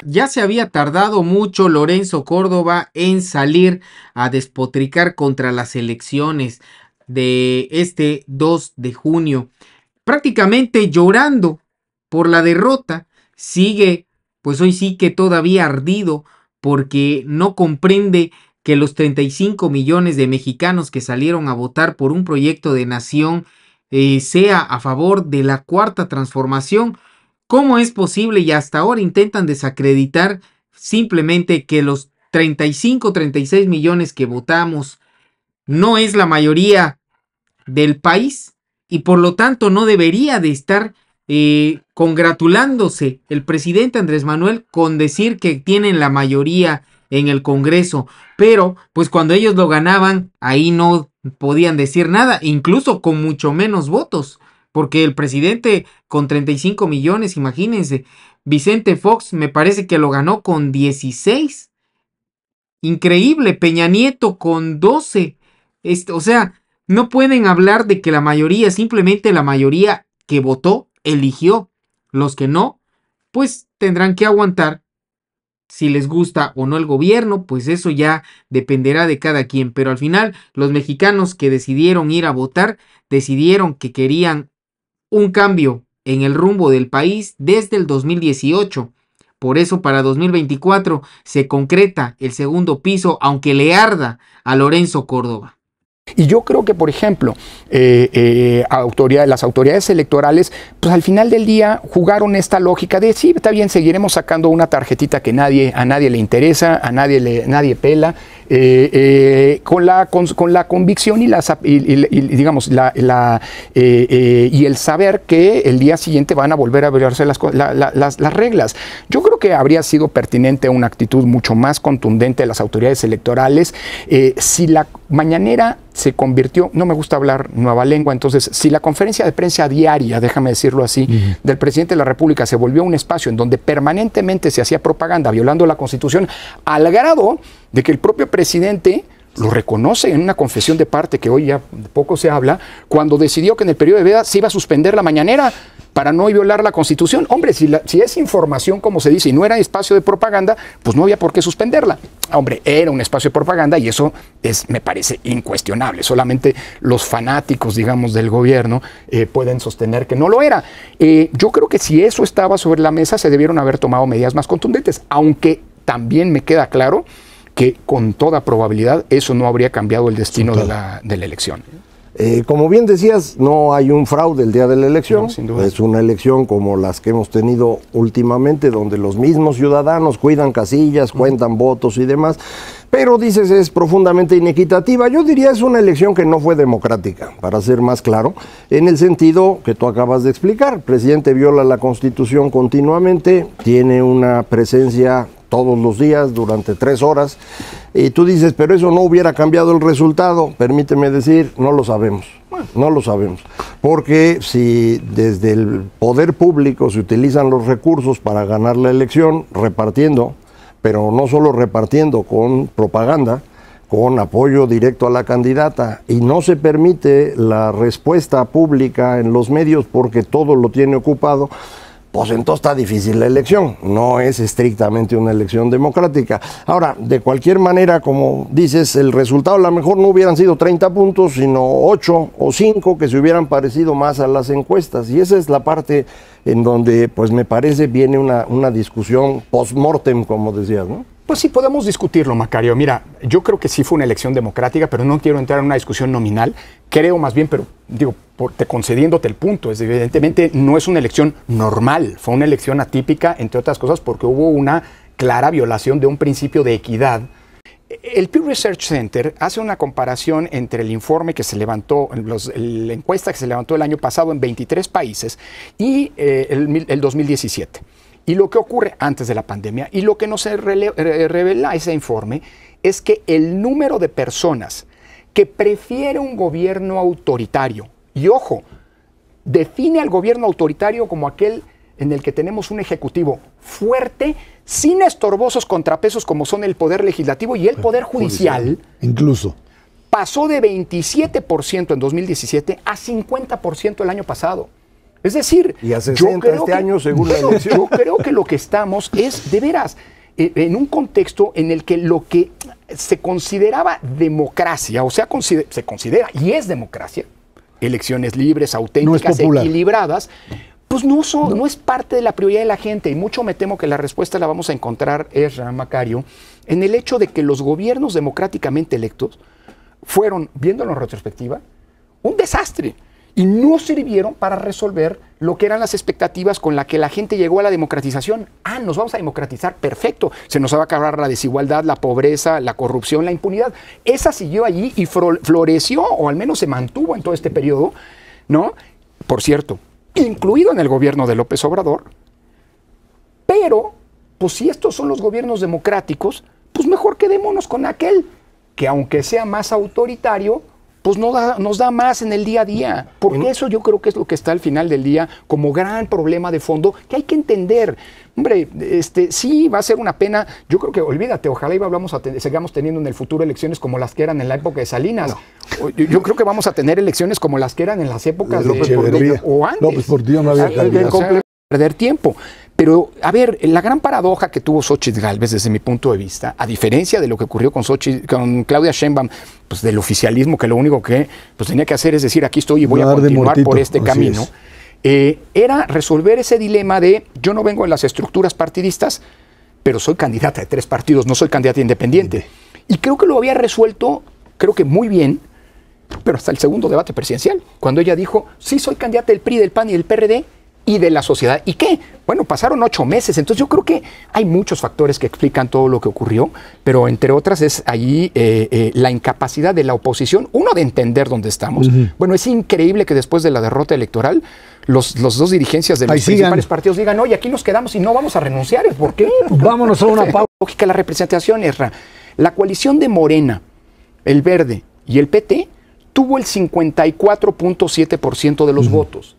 ya se había tardado mucho Lorenzo Córdoba en salir a despotricar contra las elecciones de este 2 de junio. Prácticamente llorando por la derrota, sigue, pues hoy sí que todavía ardido, porque no comprende que los 35 millones de mexicanos que salieron a votar por un proyecto de nación sea a favor de la cuarta transformación. ¿Cómo es posible? Y hasta ahora intentan desacreditar simplemente que los 35, 36 millones que votamos no es la mayoría del país y por lo tanto no debería de estar congratulándose el presidente Andrés Manuel con decir que tienen la mayoría en el Congreso, pero pues cuando ellos lo ganaban ahí no podían decir nada, incluso con mucho menos votos, porque el presidente con 35 millones, imagínense, Vicente Fox me parece que lo ganó con 16, increíble, Peña Nieto con 12, o sea, no pueden hablar de que la mayoría, simplemente la mayoría que votó, eligió. Los que no, pues tendrán que aguantar. Si les gusta o no el gobierno, pues eso ya dependerá de cada quien. Pero al final, los mexicanos que decidieron ir a votar, decidieron que querían un cambio en el rumbo del país desde el 2018. Por eso para 2024 se concreta el segundo piso, aunque le arda a Lorenzo Córdoba. Y yo creo que, por ejemplo, las autoridades electorales, pues al final del día jugaron esta lógica de sí, está bien, seguiremos sacando una tarjetita que a nadie le interesa, nadie pela, con la convicción y digamos y el saber que el día siguiente van a volver a verse las reglas. Yo creo que habría sido pertinente una actitud mucho más contundente de las autoridades electorales. Si la mañanera se convirtió, no me gusta hablar nueva lengua, entonces si la conferencia de prensa diaria, déjame decirlo así, del presidente de la República se volvió un espacio en donde permanentemente se hacía propaganda violando la Constitución, al grado de que el propio presidente lo reconoce en una confesión de parte que hoy ya poco se habla, cuando decidió que en el periodo de veda se iba a suspender la mañanera para no violar la Constitución. Hombre, si es información, como se dice, y no era espacio de propaganda, pues no había por qué suspenderla. Hombre, era un espacio de propaganda y eso me parece incuestionable. Solamente los fanáticos, digamos, del gobierno pueden sostener que no lo era. Yo creo que si eso estaba sobre la mesa, se debieron haber tomado medidas más contundentes, aunque también me queda claro que con toda probabilidad eso no habría cambiado el destino de la elección. Como bien decías, no hay un fraude el día de la elección, no, sin duda. Es una elección como las que hemos tenido últimamente, donde los mismos ciudadanos cuidan casillas, cuentan votos y demás, pero dices es profundamente inequitativa. Yo diría es una elección que no fue democrática, para ser más claro, en el sentido que tú acabas de explicar. El presidente viola la Constitución continuamente, tiene una presencia todos los días durante 3 horas, y tú dices, pero eso no hubiera cambiado el resultado. Permíteme decir, no lo sabemos, no lo sabemos, porque si desde el poder público se utilizan los recursos para ganar la elección, repartiendo, pero no solo repartiendo con propaganda, con apoyo directo a la candidata, y no se permite la respuesta pública en los medios porque todo lo tiene ocupado, pues entonces está difícil la elección, no es estrictamente una elección democrática. Ahora, de cualquier manera, como dices, el resultado a lo mejor no hubieran sido 30 puntos, sino 8 o 5 que se hubieran parecido más a las encuestas, y esa es la parte en donde, pues me parece, viene una discusión post-mortem, como decías, ¿no? Pues sí, podemos discutirlo, Macario. Mira, yo creo que sí fue una elección democrática, pero no quiero entrar en una discusión nominal. Creo más bien, pero digo, concediéndote el punto, evidentemente no es una elección normal, fue una elección atípica, entre otras cosas, porque hubo una clara violación de un principio de equidad. El Pew Research Center hace una comparación entre el informe que se levantó, la encuesta que se levantó el año pasado en 23 países y el 2017. Y lo que ocurre antes de la pandemia, y lo que nos revela ese informe, es que el número de personas que prefiere un gobierno autoritario, y ojo, define al gobierno autoritario como aquel en el que tenemos un ejecutivo fuerte, sin estorbosos contrapesos como son el poder legislativo y el poder judicial, incluso, pasó de 27% en 2017 a 50% el año pasado. Es decir, y a 60 este año según la elección. Yo creo que lo que estamos es, de veras, en un contexto en el que lo que se consideraba democracia, o sea, se considera y es democracia, elecciones libres, auténticas, equilibradas, pues no es parte de la prioridad de la gente. Y mucho me temo que la respuesta la vamos a encontrar, Ezra, Macario, en el hecho de que los gobiernos democráticamente electos fueron, viéndolo en retrospectiva, un desastre. Y no sirvieron para resolver lo que eran las expectativas con las que la gente llegó a la democratización. Nos vamos a democratizar, perfecto. Se nos va a acabar la desigualdad, la pobreza, la corrupción, la impunidad. Esa siguió allí y floreció, o al menos se mantuvo en todo este periodo, ¿no? Por cierto, incluido en el gobierno de López Obrador. Pero, pues si estos son los gobiernos democráticos, pues mejor quedémonos con aquel que, aunque sea más autoritario, pues nos da más en el día a día. Porque eso yo creo que es lo que está al final del día como gran problema de fondo que hay que entender. Hombre, sí, va a ser una pena. Yo creo que, olvídate, ojalá sigamos teniendo en el futuro elecciones como las que eran en la época de Salinas. No. Yo creo que vamos a tener elecciones como las que eran en las épocas de o antes. López Portillo no había candidato. Perder tiempo. Pero, a ver, la gran paradoja que tuvo Xóchitl Gálvez desde mi punto de vista, a diferencia de lo que ocurrió con Claudia Sheinbaum, pues del oficialismo, que lo único que pues, tenía que hacer es decir, aquí estoy y voy a continuar por este camino, era resolver ese dilema de yo no vengo de las estructuras partidistas, pero soy candidata de 3 partidos, no soy candidata independiente. Y creo que lo había resuelto, creo que muy bien, pero hasta el segundo debate presidencial, cuando ella dijo, sí soy candidata del PRI, del PAN y del PRD, y de la sociedad. ¿Y qué? Bueno, pasaron 8 meses, entonces yo creo que hay muchos factores que explican todo lo que ocurrió, pero entre otras es allí la incapacidad de la oposición, uno, de entender dónde estamos. Bueno, es increíble que después de la derrota electoral, los dos dirigencias de los principales partidos digan, oye, aquí nos quedamos y no vamos a renunciar. ¿Por qué? Vámonos a una pausa. Lógica, la representación, Ezra. La coalición de Morena, el Verde y el PT tuvo el 54.7% de los votos.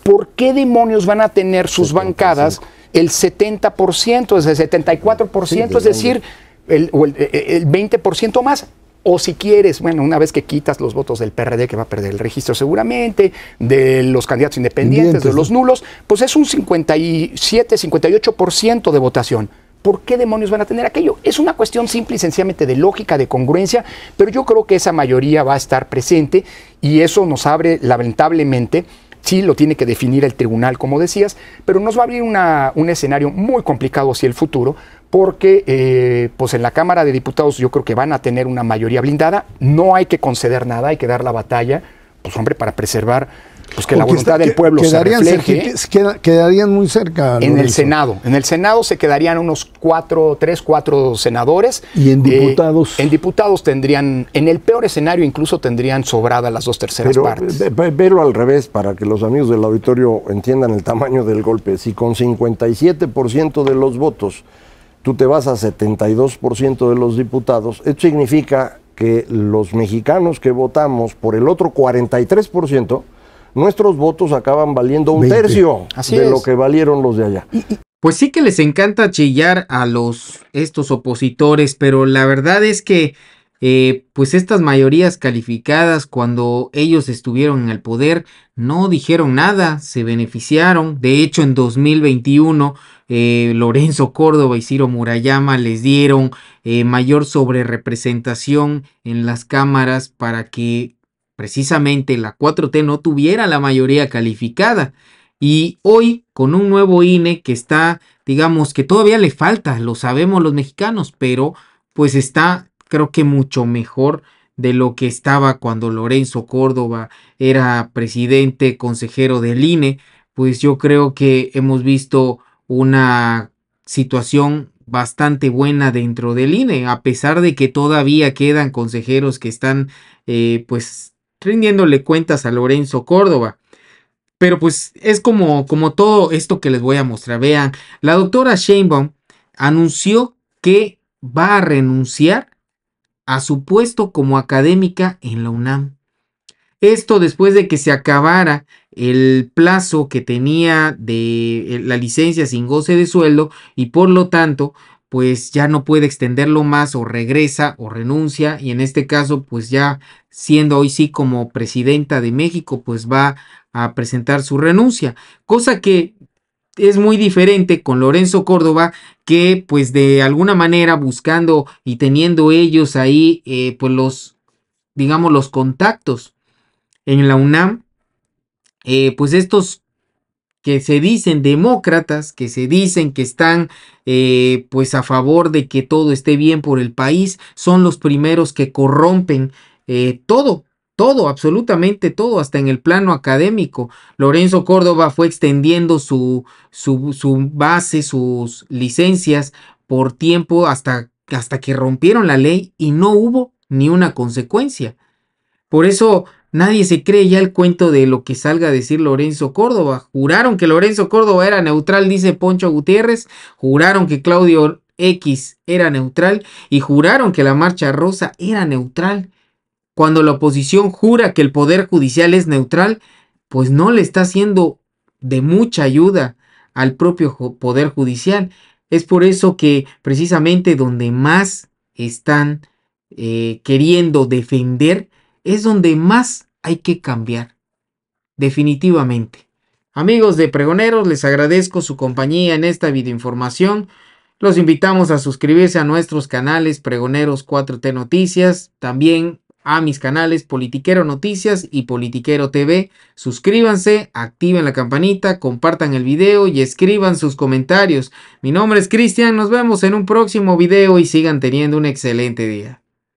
¿Por qué demonios van a tener sus bancadas el 70%, es el 74%, sí, es decir, el 20% más? O si quieres, bueno, una vez que quitas los votos del PRD, que va a perder el registro seguramente, de los candidatos independientes, de los nulos, pues es un 57, 58% de votación. ¿Por qué demonios van a tener aquello? Es una cuestión simple y sencillamente de lógica, de congruencia, pero yo creo que esa mayoría va a estar presente y eso nos abre, lamentablemente, sí lo tiene que definir el tribunal, como decías, pero nos va a abrir un escenario muy complicado hacia el futuro, porque pues en la Cámara de Diputados yo creo que van a tener una mayoría blindada, no hay que conceder nada, hay que dar la batalla, pues hombre, para preservar pues que la voluntad del pueblo se refleje. Quedarían muy cerca. En el Senado. En el Senado se quedarían unos 4 senadores. ¿Y en diputados? En diputados tendrían, en el peor escenario incluso tendrían sobradas las 2/3 partes. Pero al revés, para que los amigos del auditorio entiendan el tamaño del golpe, si con 57% de los votos tú te vas a 72% de los diputados, esto significa que los mexicanos que votamos por el otro 43%, nuestros votos acaban valiendo un 20. tercio de lo que valieron los de allá. Pues sí que les encanta chillar a estos opositores, pero la verdad es que pues estas mayorías calificadas, cuando ellos estuvieron en el poder, no dijeron nada, se beneficiaron. De hecho, en 2021, Lorenzo Córdoba y Ciro Murayama les dieron mayor sobrerepresentación en las cámaras para que precisamente la 4T no tuviera la mayoría calificada. Y hoy, con un nuevo INE que está, digamos que todavía le falta, lo sabemos los mexicanos, pero pues está, creo que mucho mejor de lo que estaba cuando Lorenzo Córdoba era presidente, consejero del INE. Pues yo creo que hemos visto una situación bastante buena dentro del INE, a pesar de que todavía quedan consejeros que están pues rindiéndole cuentas a Lorenzo Córdoba. Pero pues es como todo esto que les voy a mostrar. Vean, la doctora Sheinbaum anunció que va a renunciar a su puesto como académica en la UNAM. Esto después de que se acabara el plazo que tenía de la licencia sin goce de sueldo y por lo tanto pues ya no puede extenderlo más o regresa o renuncia, y en este caso pues ya siendo hoy sí como presidenta de México pues va a presentar su renuncia, cosa que es muy diferente con Lorenzo Córdoba, que pues de alguna manera buscando y teniendo ellos ahí pues los, digamos, los contactos en la UNAM, pues estos que se dicen demócratas, que se dicen que están pues a favor de que todo esté bien por el país, son los primeros que corrompen todo, absolutamente todo, hasta en el plano académico. Lorenzo Córdoba fue extendiendo su base, sus licencias por tiempo hasta que rompieron la ley y no hubo ni una consecuencia. Por eso nadie se cree ya el cuento de lo que salga a decir Lorenzo Córdoba. Juraron que Lorenzo Córdoba era neutral, dice Poncho Gutiérrez. Juraron que Claudio X era neutral y juraron que la Marcha Rosa era neutral. Cuando la oposición jura que el Poder Judicial es neutral, pues no le está haciendo de mucha ayuda al propio Poder Judicial. Es por eso que precisamente donde más están queriendo defender es donde más hay que cambiar, definitivamente. Amigos de Pregoneros, les agradezco su compañía en esta videoinformación. Los invitamos a suscribirse a nuestros canales Pregoneros 4T Noticias, también a mis canales Politiquero Noticias y Politiquero TV. Suscríbanse, activen la campanita, compartan el video y escriban sus comentarios. Mi nombre es Cristian, nos vemos en un próximo video y sigan teniendo un excelente día.